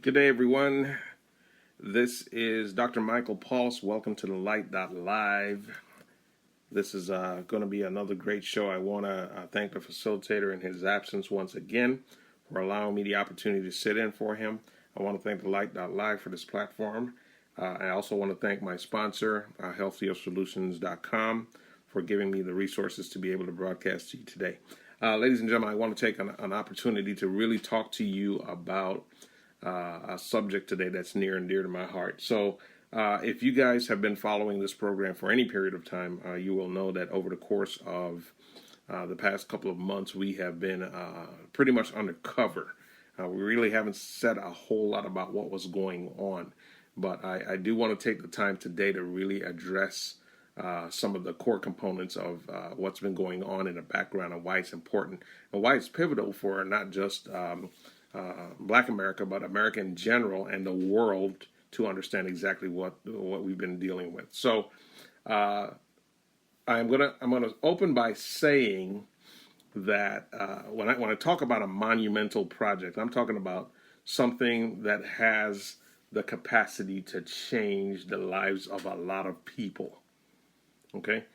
Good day, everyone. This is Dr. Michael Pulse. Welcome to the Light.Live. This is going to be another great show. I want to thank the facilitator in his absence once again for allowing me the opportunity to sit in for him. I want to thank the Light.Live for this platform. I also want to thank my sponsor, healthiersolutions.com, for giving me the resources to be able to broadcast to you today. Ladies and gentlemen, I want to take an opportunity to really talk to you about a subject today that's near and dear to my heart. So if you guys have been following this program for any period of time, you will know that over the course of the past couple of months, we have been pretty much undercover. We really haven't said a whole lot about what was going on, but I do want to take the time today to really address some of the core components of what's been going on in the background and why it's important and why it's pivotal for not just Black America, but America in general and the world to understand exactly what we've been dealing with. So I'm gonna open by saying that when I talk about a monumental project, I'm talking about something that has the capacity to change the lives of a lot of people. Okay.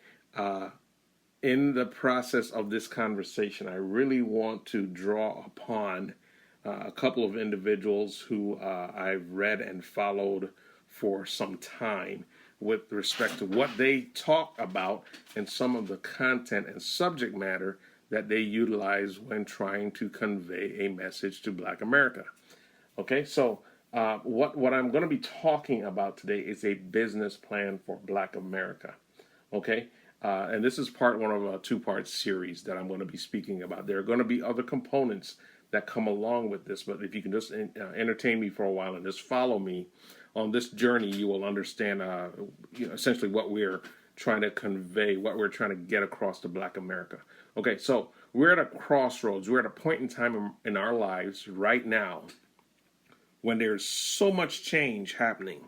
In the process of this conversation, I really want to draw upon a couple of individuals who I've read and followed for some time with respect to what they talk about and some of the content and subject matter that they utilize when trying to convey a message to Black America. Okay, so what I'm going to be talking about today is a business plan for Black America. Okay, and this is part one of a two-part series that I'm going to be speaking about. There are going to be other components that come along with this, but if you can just entertain me for a while and just follow me on this journey, you will understand essentially what we're trying to convey, what we're trying to get across to Black America. Okay, so we're at a crossroads. We're at a point in time in our lives right now when there's so much change happening.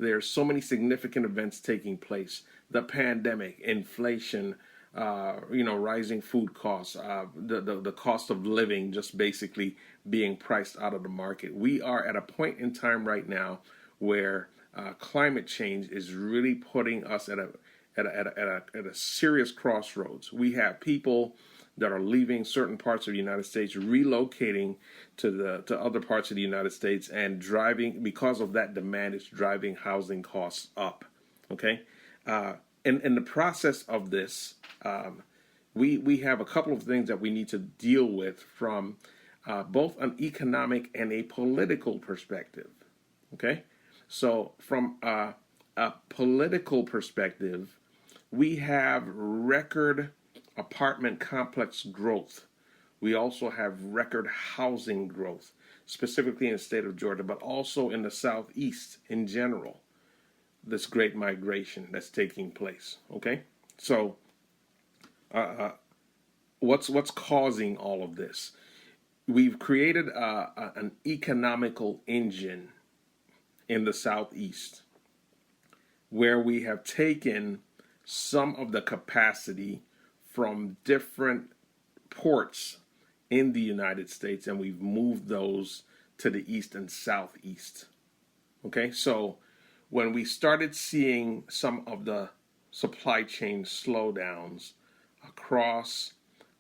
There's so many significant events taking place. The pandemic, inflation, rising food costs, the cost of living just basically being priced out of the market. We are at a point in time right now where climate change is really putting us at a serious crossroads. We have people that are leaving certain parts of the United States, relocating to other parts of the United States, and driving, because of that demand, it's driving housing costs up. Okay. In the process of this, we have a couple of things that we need to deal with from both an economic and a political perspective. Okay, so from a political perspective, we have record apartment complex growth. We also have record housing growth, specifically in the state of Georgia, but also in the Southeast in general. This great migration that's taking place. Okay, so what's causing all of this? We've created an economical engine in the Southeast where we have taken some of the capacity from different ports in the United States and we've moved those to the East and Southeast. Okay, so when we started seeing some of the supply chain slowdowns across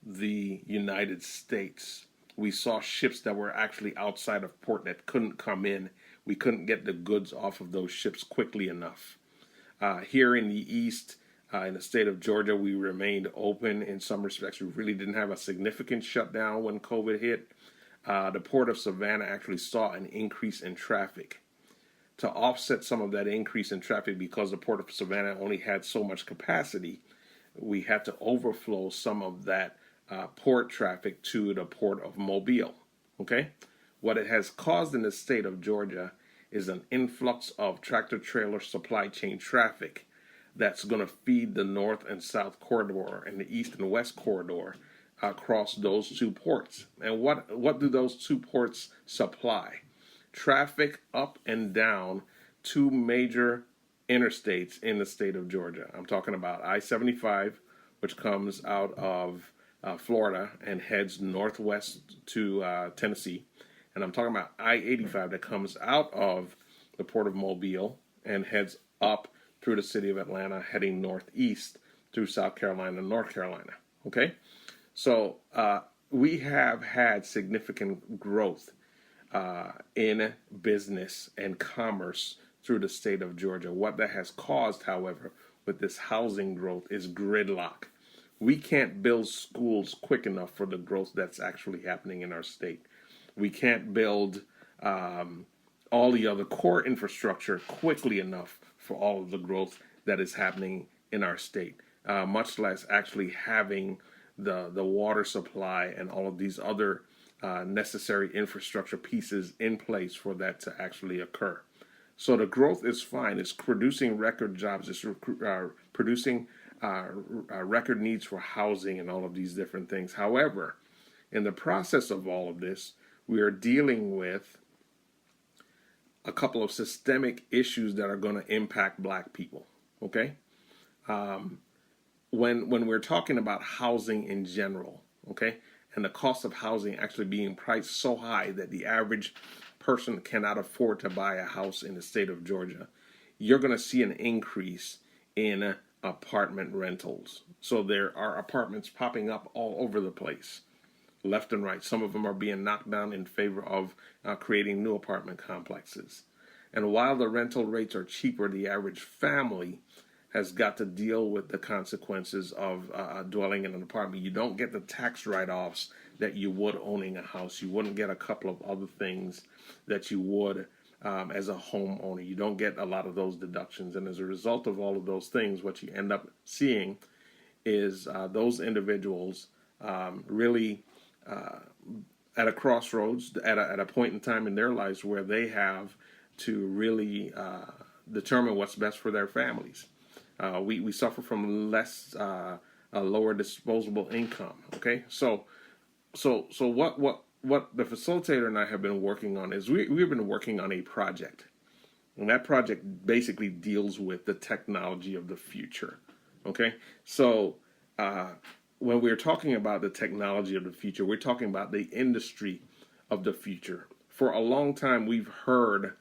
the United States, we saw ships that were actually outside of port that couldn't come in. We couldn't get the goods off of those ships quickly enough. Here in the East, in the state of Georgia, we remained open in some respects. We really didn't have a significant shutdown when COVID hit. The port of Savannah actually saw an increase in traffic. To offset some of that increase in traffic, because the port of Savannah only had so much capacity, we had to overflow some of that port traffic to the port of Mobile. Okay, what it has caused in the state of Georgia is an influx of tractor trailer supply chain traffic that's going to feed the north and south corridor and the east and west corridor across those two ports. And what do those two ports supply? Traffic up and down two major interstates in the state of Georgia. I'm talking about I-75, which comes out of Florida and heads northwest to Tennessee, and I'm talking about I-85 that comes out of the Port of Mobile and heads up through the city of Atlanta, heading northeast through South Carolina and North Carolina. Okay, so we have had significant growth in business and commerce through the state of Georgia. What that has caused, however, with this housing growth is gridlock. We can't build schools quick enough for the growth that's actually happening in our state. We can't build all the other core infrastructure quickly enough for all of the growth that is happening in our state, much less actually having the water supply and all of these other necessary infrastructure pieces in place for that to actually occur. So the growth is fine. It's producing record jobs. It's producing record needs for housing and all of these different things. However, in the process of all of this, we are dealing with a couple of systemic issues that are going to impact Black people. Okay, when we're talking about housing in general, okay, and the cost of housing actually being priced so high that the average person cannot afford to buy a house in the state of Georgia, you're going to see an increase in apartment rentals. So there are apartments popping up all over the place, left and right. Some of them are being knocked down in favor of creating new apartment complexes. And while the rental rates are cheaper, the average family has got to deal with the consequences of dwelling in an apartment. You don't get the tax write-offs that you would owning a house. You wouldn't get a couple of other things that you would as a homeowner. You don't get a lot of those deductions. And as a result of all of those things, what you end up seeing is those individuals really at a crossroads, at a point in time in their lives where they have to really determine what's best for their families. We suffer from less a lower disposable income. Okay, so what the facilitator and I have been working on is we've been working on a project, and that project basically deals with the technology of the future. Okay, so when we're talking about the technology of the future, we're talking about the industry of the future. For a long time, we've heard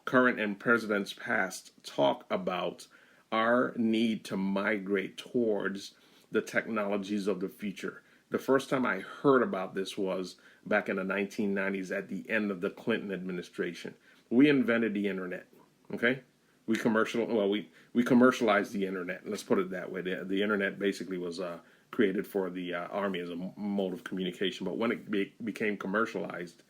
current and presidents past talk about our need to migrate towards the technologies of the future. The first time I heard about this was back in the 1990s at the end of the Clinton administration. We invented the internet, okay? We commercialized the internet. Let's put it that way. The internet basically was created for the army as a mode of communication. But when it became commercialized,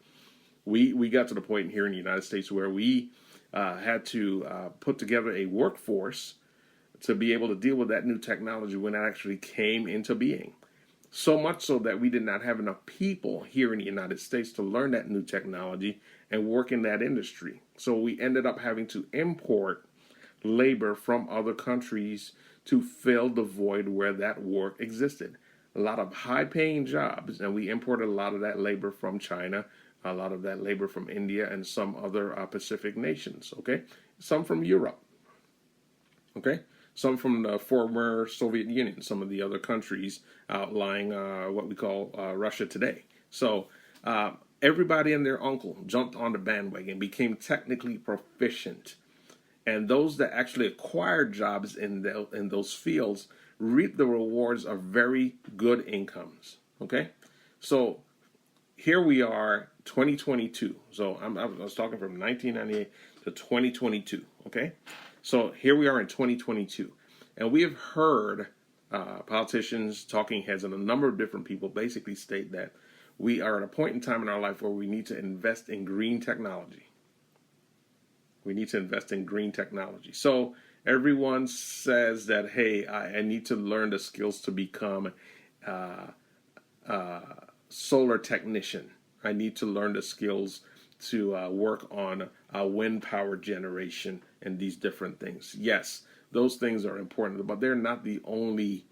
we got to the point here in the United States where we had to put together a workforce to be able to deal with that new technology when it actually came into being. So much so that we did not have enough people here in the United States to learn that new technology and work in that industry. So we ended up having to import labor from other countries to fill the void where that work existed. A lot of high-paying jobs, and we imported a lot of that labor from China, a lot of that labor from India, and some other Pacific nations, okay? Some from Europe, okay? Some from the former Soviet Union, some of the other countries outlying what we call Russia today. So everybody and their uncle jumped on the bandwagon, became technically proficient. And those that actually acquired jobs in those fields reap the rewards of very good incomes, okay? So here we are, 2022. So I was talking from 1998 to 2022, okay? So here we are in 2022, and we have heard politicians, talking heads, and a number of different people basically state that we are at a point in time in our life where we need to invest in green technology. We need to invest in green technology. So everyone says that, hey, I need to learn the skills to become solar technician. I need to learn the skills to work on wind power generation and these different things. Yes, those things are important, but they're not the only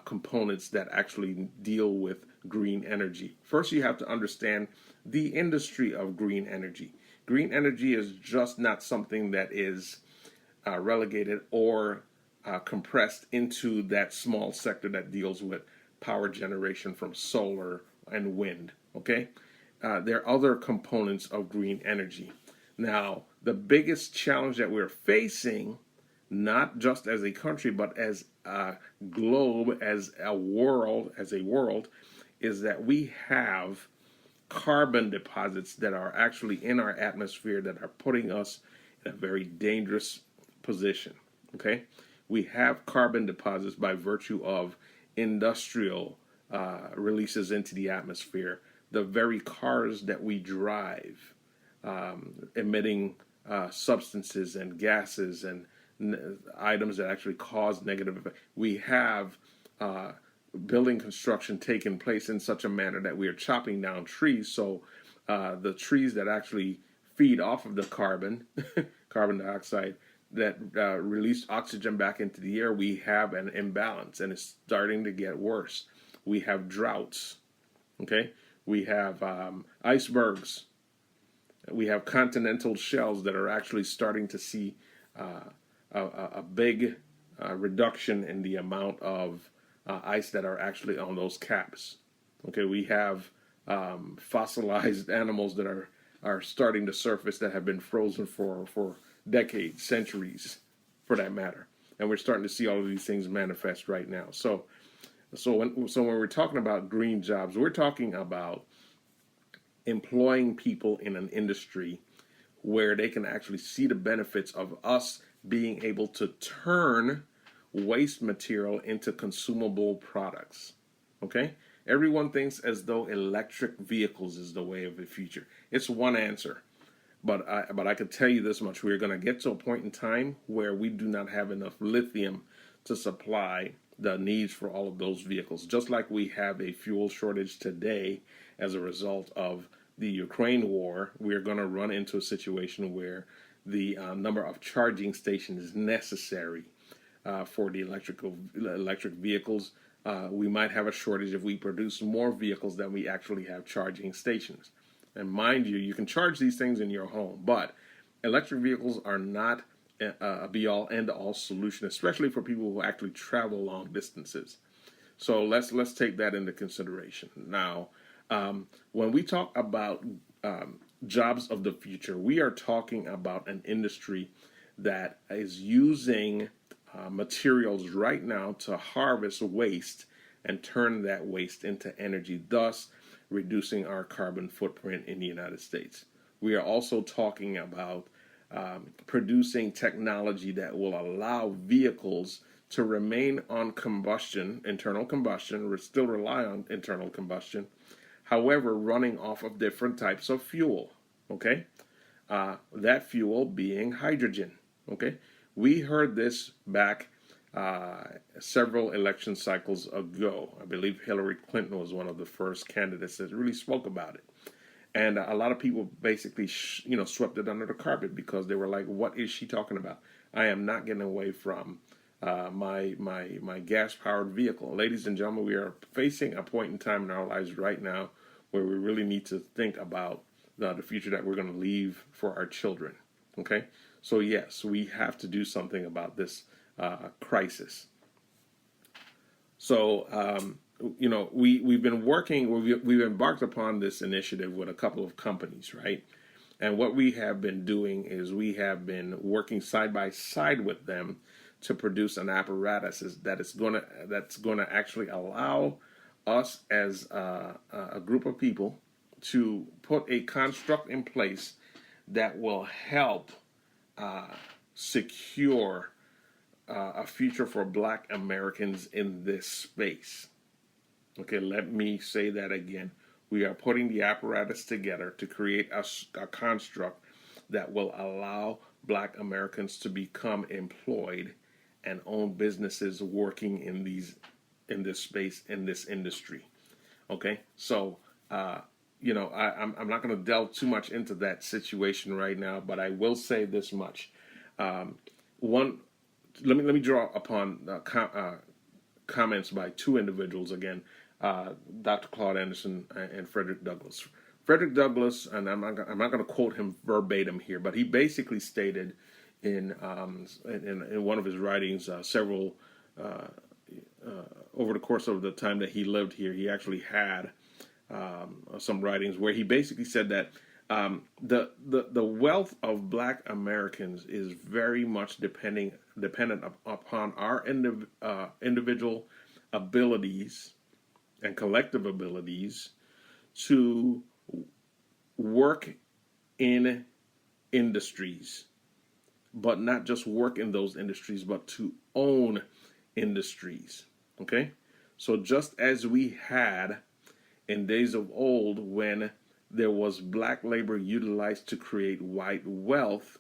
components that actually deal with green energy. First, you have to understand the industry of green energy. Green energy is just not something that is relegated or compressed into that small sector that deals with power generation from solar and wind, okay? there are other components of green energy. Now, the biggest challenge that we're facing, not just as a country, but as a globe, as a world, is that we have carbon deposits that are actually in our atmosphere that are putting us in a very dangerous position. Okay, we have carbon deposits by virtue of industrial releases into the atmosphere. The very cars that we drive emitting substances and gases and items that actually cause negative effects. We have building construction taking place in such a manner that we are chopping down trees. So the trees that actually feed off of the carbon, carbon dioxide, that release oxygen back into the air, we have an imbalance, and it's starting to get worse. We have droughts. Okay, we have icebergs. We have continental shelves that are actually starting to see a big reduction in the amount of ice that are actually on those caps. Okay, we have fossilized animals that are starting to surface that have been frozen for decades, centuries, for that matter, and we're starting to see all of these things manifest right now. So when we're talking about green jobs, we're talking about employing people in an industry where they can actually see the benefits of us being able to turn waste material into consumable products. Okay? Everyone thinks as though electric vehicles is the way of the future. It's one answer. But I could tell you this much. We're going to get to a point in time where we do not have enough lithium to supply the needs for all of those vehicles. Just like we have a fuel shortage today as a result of the Ukraine war, we're going to run into a situation where the number of charging stations necessary for the electric vehicles, we might have a shortage if we produce more vehicles than we actually have charging stations. And mind you, you can charge these things in your home, but electric vehicles are not a be-all, end-all solution, especially for people who actually travel long distances. So let's take that into consideration. Now, when we talk about jobs of the future, we are talking about an industry that is using materials right now to harvest waste and turn that waste into energy, thus reducing our carbon footprint in the United States. We are also talking about producing technology that will allow vehicles to remain on combustion, internal combustion, still rely on internal combustion, however, running off of different types of fuel, okay? That fuel being hydrogen, okay? We heard this back several election cycles ago. I believe Hillary Clinton was one of the first candidates that really spoke about it. And a lot of people basically, swept it under the carpet because they were like, what is she talking about? I am not getting away from my gas-powered vehicle. Ladies and gentlemen, we are facing a point in time in our lives right now where we really need to think about the future that we're going to leave for our children. Okay? So yes, we have to do something about this crisis. So, we've been working, we've embarked upon this initiative with a couple of companies, right? And what we have been doing is we have been working side by side with them to produce an apparatus that's going to actually allow us as a group of people to put a construct in place that will help secure a future for Black Americans in this space. Okay, let me say that again. We are putting the apparatus together to create a construct that will allow Black Americans to become employed and own businesses working in this space, in this industry. Okay, so I'm not going to delve too much into that situation right now, but I will say this much. Let me draw upon comments by two individuals again, Dr. Claude Anderson and Frederick Douglass. Frederick Douglass, and I'm not going to quote him verbatim here, but he basically stated in one of his writings, several over the course of the time that he lived here, he actually had some writings where he basically said that the wealth of Black Americans is very much dependent upon our individual abilities and collective abilities to work in industries, but not just work in those industries, but to own industries. Okay? So just as we had in days of old when there was black labor utilized to create white wealth,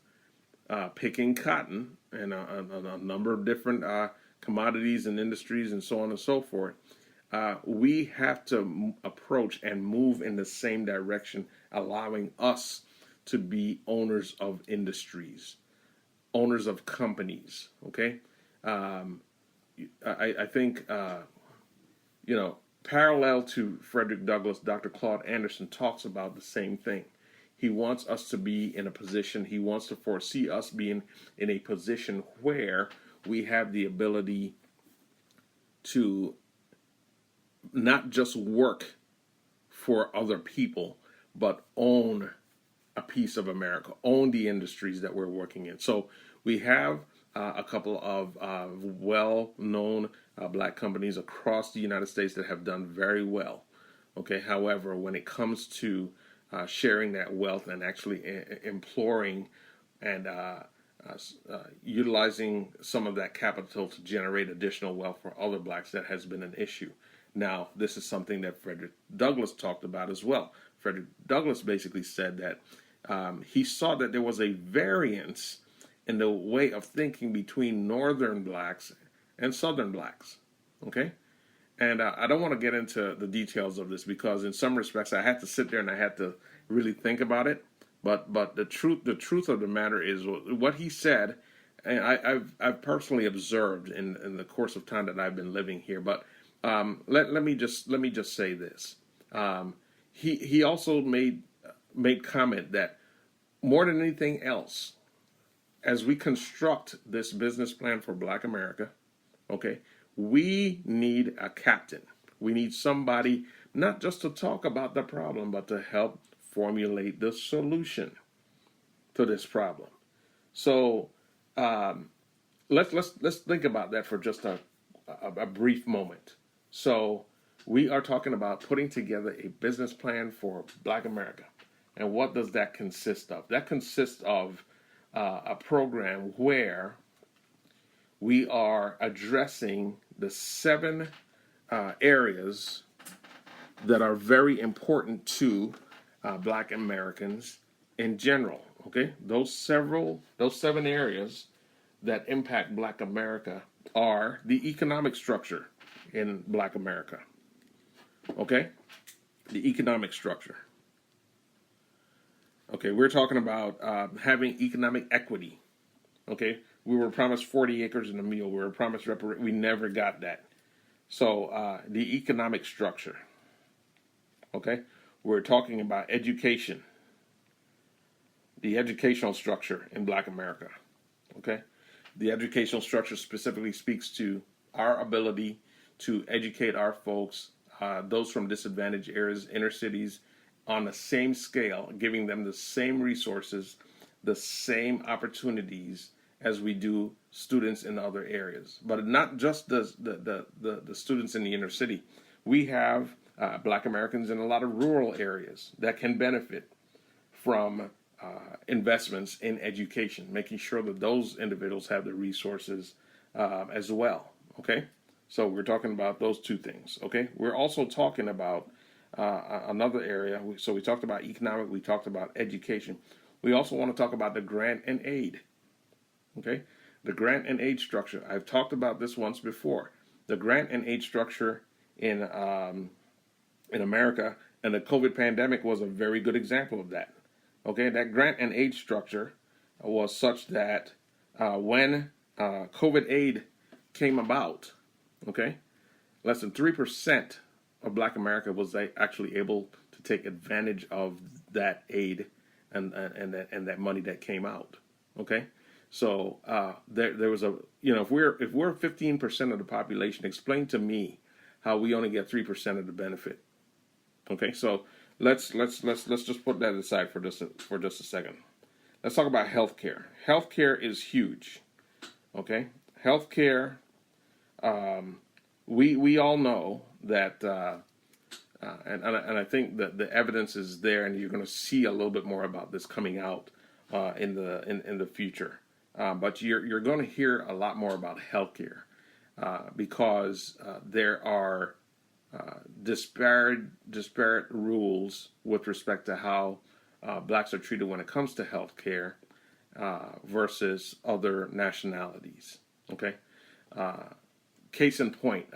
picking cotton and a number of different commodities and industries and so on and so forth, we have to approach and move in the same direction, allowing us to be owners of industries, owners of companies. Okay, I think parallel to Frederick Douglass, Dr. Claude Anderson talks about the same thing. He wants us to be in a position. He wants to foresee us being in a position where we have the ability to not just work for other people, but own a piece of America, own the industries that we're working in. So we have a couple of well-known black companies across the United States that have done very well. Okay, however, when it comes to sharing that wealth and actually imploring and utilizing some of that capital to generate additional wealth for other blacks, that has been an issue. Now, this is something that Frederick Douglass talked about as well. Frederick Douglass basically said that he saw that there was a variance in the way of thinking between northern blacks and southern blacks. Okay? And I don't want to get into the details of this because in some respects I had to sit there and I had to really think about it. But the truth of the matter is what he said, and I've personally observed in the course of time that I've been living here. But let me just say this. He also made comment that more than anything else, as we construct this business plan for Black America, okay, we need a captain. We need somebody not just to talk about the problem, but to help formulate the solution to this problem. So let's think about that for just a brief moment. So we are talking about putting together a business plan for Black America. And what does that consist of? That consists of a program where we are addressing the 7 areas that are very important to Black Americans in general. Okay, those 7 areas that impact Black America are the economic structure in Black America. Okay, the economic structure. Okay, we're talking about having economic equity. Okay, we were promised 40 acres and a mule. We were promised we never got that. So the economic structure. Okay, we're talking about education. The educational structure in Black America. Okay, the educational structure specifically speaks to our ability to educate our folks, those from disadvantaged areas, inner cities, on the same scale, giving them the same resources, the same opportunities as we do students in other areas. But not just the students in the inner city. We have Black Americans in a lot of rural areas that can benefit from investments in education, making sure that those individuals have the resources as well. Okay? So we're talking about those 2 things. Okay? We're also talking about another area. So we talked about economic, we talked about education. We also want to talk about the grant and aid. Okay? The grant and aid structure. I've talked about this once before. The grant and aid structure in America, and the COVID pandemic was a very good example of that. Okay? That grant and aid structure was such that when COVID aid came about, okay, less than 3% of Black America was actually able to take advantage of that aid and that money that came out. Okay, so there was if we're 15% of the population, explain to me how we only get 3% of the benefit. Okay, so let's just put that aside for just a second. Let's talk about healthcare. Healthcare is huge. Okay, healthcare. We all know that, and I think that the evidence is there, and you're going to see a little bit more about this coming out in the future. But you're going to hear a lot more about healthcare because there are disparate rules with respect to how blacks are treated when it comes to healthcare versus other nationalities. Okay, case in point,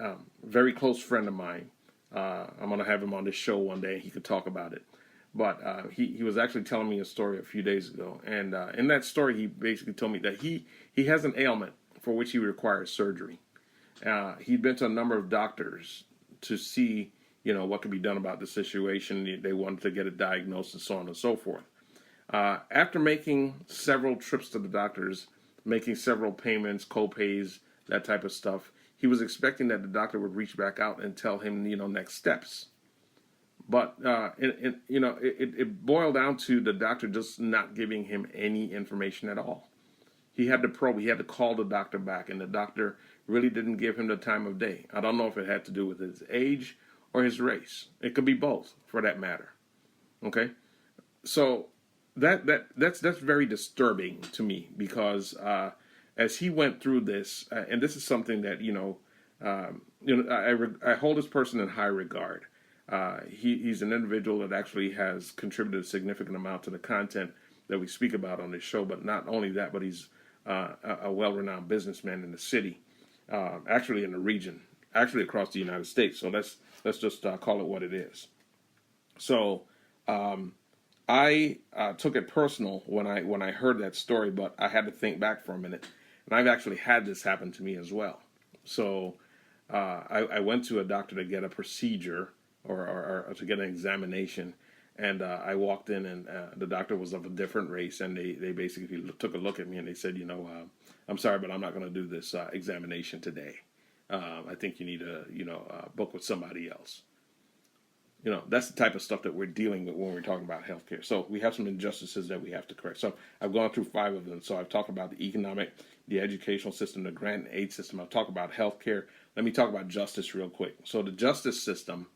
very close friend of mine. I'm gonna have him on this show one day. He could talk about it. But he was actually telling me a story a few days ago, and in that story, he basically told me that he has an ailment for which he requires surgery. He'd been to a number of doctors to see, what could be done about the situation. They wanted to get a diagnosis, so on and so forth. After making several trips to the doctors, making several payments, co-pays, that type of stuff, he was expecting that the doctor would reach back out and tell him, next steps. But it boiled down to the doctor just not giving him any information at all. He had to probe. He had to call the doctor back, and the doctor really didn't give him the time of day. I don't know if it had to do with his age or his race. It could be both, for that matter. Okay, so that's very disturbing to me because as he went through this, and this is something that I hold this person in high regard. He's an individual that actually has contributed a significant amount to the content that we speak about on this show. But not only that, but he's a well-renowned businessman in the city, actually in the region, actually across the United States. So let's just call it what it is. So I took it personal when I heard that story, but I had to think back for a minute, and I've actually had this happen to me as well. So I went to a doctor to get a procedure or to get an examination. And I walked in, and the doctor was of a different race, and they basically took a look at me, and they said, I'm sorry, but I'm not going to do this examination today. I think you need to, book with somebody else. That's the type of stuff that we're dealing with when we're talking about healthcare. So we have some injustices that we have to correct. So I've gone through 5 of them. So I've talked about the economic, the educational system, the grant and aid system. I've talked about healthcare. Let me talk about justice real quick. So the justice system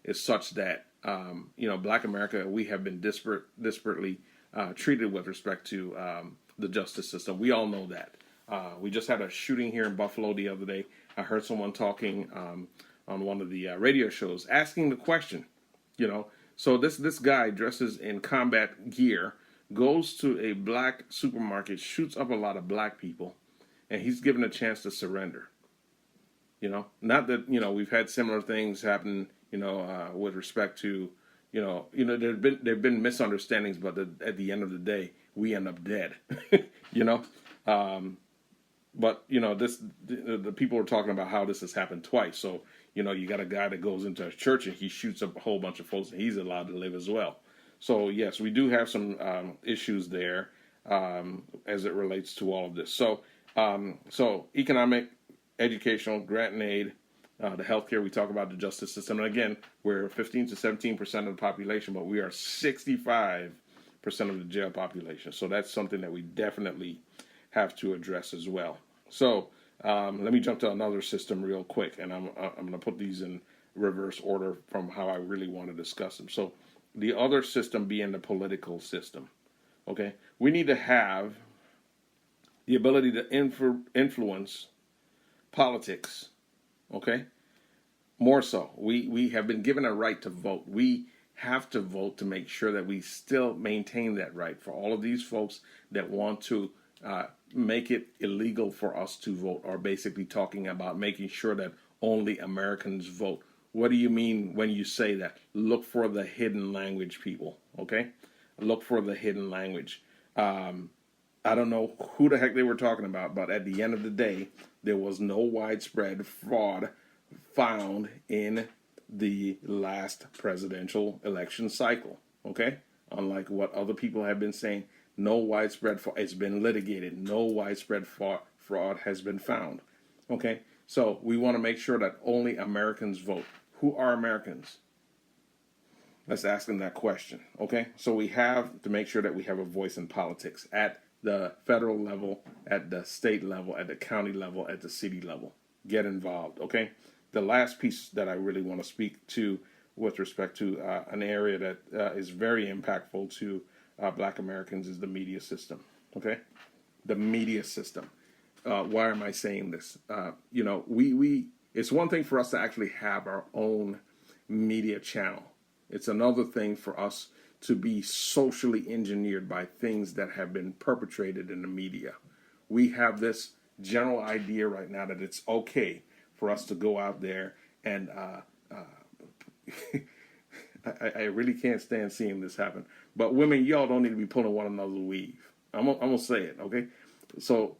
is such that Black America, we have been disparately treated with respect to the justice system. We all know that. We just had a shooting here in Buffalo the other day. I heard someone talking on one of the radio shows, asking the question. So this guy dresses in combat gear, goes to a black supermarket, shoots up a lot of black people, and he's given a chance to surrender. Not that we've had similar things happen. With respect to, there've been misunderstandings, but at the end of the day, we end up dead. But the people are talking about how this has happened twice. So you got a guy that goes into a church and he shoots up a whole bunch of folks, and he's allowed to live as well. So yes, we do have some issues there as it relates to all of this. So economic, educational, grant and aid. The healthcare, we talk about the justice system. And again, we're 15 to 17% of the population, but we are 65% of the jail population. So that's something that we definitely have to address as well. So let me jump to another system real quick, and I'm going to put these in reverse order from how I really want to discuss them. So the other system being the political system. Okay, we need to have the ability to influence politics. Okay, more so. We have been given a right to vote. We have to vote to make sure that we still maintain that right. For all of these folks that want to make it illegal for us to vote, are basically talking about making sure that only Americans vote. What do you mean when you say that? Look for the hidden language, people. Okay, look for the hidden language. I don't know who the heck they were talking about, but at the end of the day, there was no widespread fraud found in the last presidential election cycle. Okay? Unlike what other people have been saying, no widespread fraud. It's been litigated. No widespread fraud has been found. Okay? So we want to make sure that only Americans vote. Who are Americans? Let's ask them that question, okay? So we have to make sure that we have a voice in politics at the federal level, at the state level, at the county level, at the city level. Get involved, okay? The last piece that I really want to speak to with respect to an area that is very impactful to Black Americans is the media system, okay? The media system. Why am I saying this? We it's one thing for us to actually have our own media channel. It's another thing for us to be socially engineered by things that have been perpetrated in the media. We have this general idea right now that it's okay for us to go out there and I really can't stand seeing this happen. But women, y'all don't need to be pulling one another's weave. I'm gonna say it, okay? So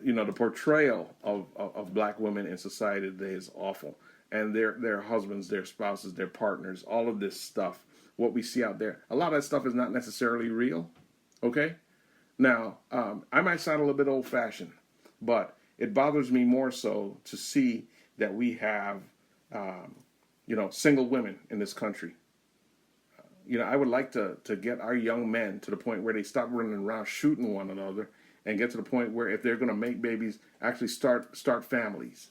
the portrayal of Black women in society today is awful. And their husbands, their spouses, their partners, all of this stuff, what we see out there, a lot of that stuff is not necessarily real, okay? Now, I might sound a little bit old-fashioned, but it bothers me more so to see that we have, single women in this country. I would like to get our young men to the point where they stop running around shooting one another and get to the point where if they're going to make babies, actually start families.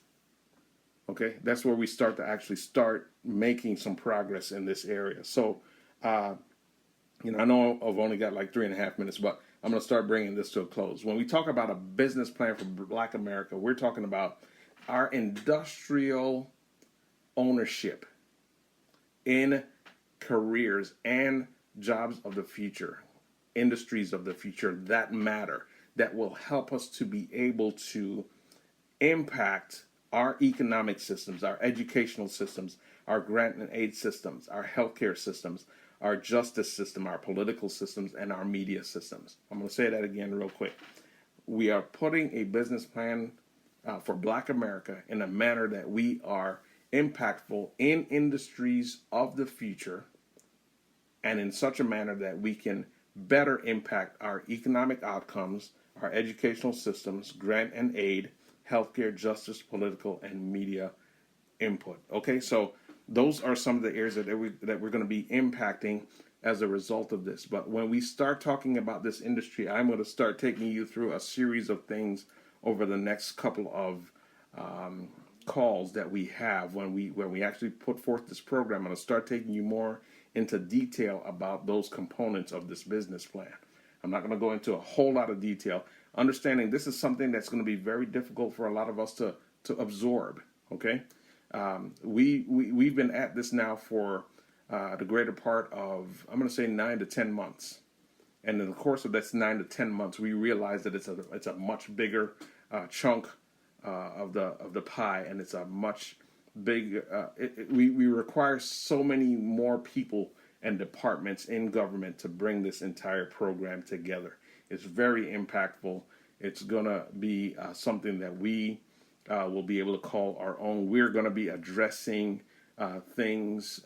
Okay, that's where we start making some progress in this area. So, I know I've only got like 3.5 minutes, but I'm going to start bringing this to a close. When we talk about a business plan for Black America, we're talking about our industrial ownership in careers and jobs of the future, industries of the future that matter, that will help us to be able to impact our economic systems, our educational systems, our grant and aid systems, our healthcare systems, our justice system, our political systems, and our media systems. I'm going to say that again real quick. We are putting a business plan for Black America in a manner that we are impactful in industries of the future and in such a manner that we can better impact our economic outcomes, our educational systems, grant and aid, healthcare, justice, political, and media input. Okay, so those are some of the areas that we're going to be impacting as a result of this. But when we start talking about this industry, I'm going to start taking you through a series of things over the next couple of calls that we have when we actually put forth this program. I'm going to start taking you more into detail about those components of this business plan. I'm not going to go into a whole lot of detail, understanding this is something that's going to be very difficult for a lot of us to absorb. Okay, we've been at this now for the greater part of, I'm going to say, 9 to 10 months, and in the course of this 9 to 10 months, we realize that it's a much bigger chunk of the pie, and it's a much big. We require so many more people and departments in government to bring this entire program together. It's very impactful. It's going to be something that we will be able to call our own. We're going to be addressing things,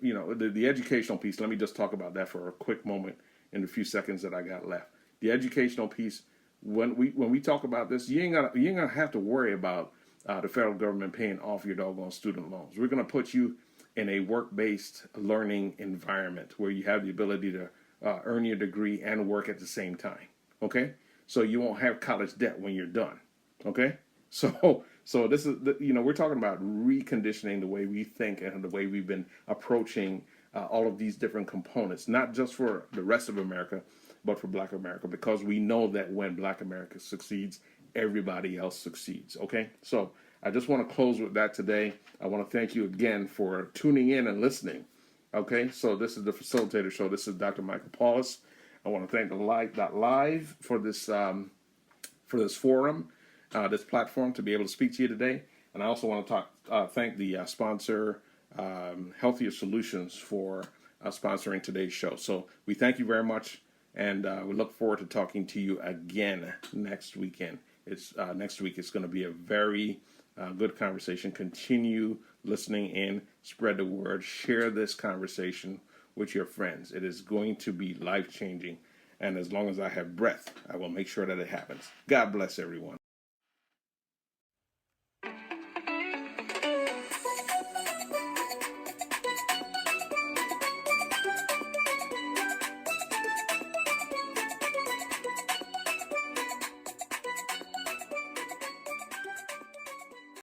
the educational piece. Let me just talk about that for a quick moment in the few seconds that I got left. The educational piece, when we talk about this, you ain't gonna have to worry about the federal government paying off your doggone student loans. We're going to put you in a work-based learning environment where you have the ability to earn your degree and work at the same time. Okay, so you won't have college debt when you're done. Okay, so this is we're talking about reconditioning the way we think and the way we've been approaching all of these different components, not just for the rest of America, but for Black America, because we know that when Black America succeeds, everybody else succeeds. Okay, so I just want to close with that today. I want to thank you again for tuning in and listening. Okay, so this is the Facilitator Show. This is Dr. Michael Paulus. I want to thank the Live for this forum, this platform to be able to speak to you today. And I also want to thank the sponsor, Healthier Solutions, for sponsoring today's show. So we thank you very much, and we look forward to talking to you again next weekend. Next week. It's going to be a very good conversation. Continue listening in, spread the word, share this conversation with your friends. It is going to be life-changing, and as long as I have breath, I will make sure that it happens. God bless everyone.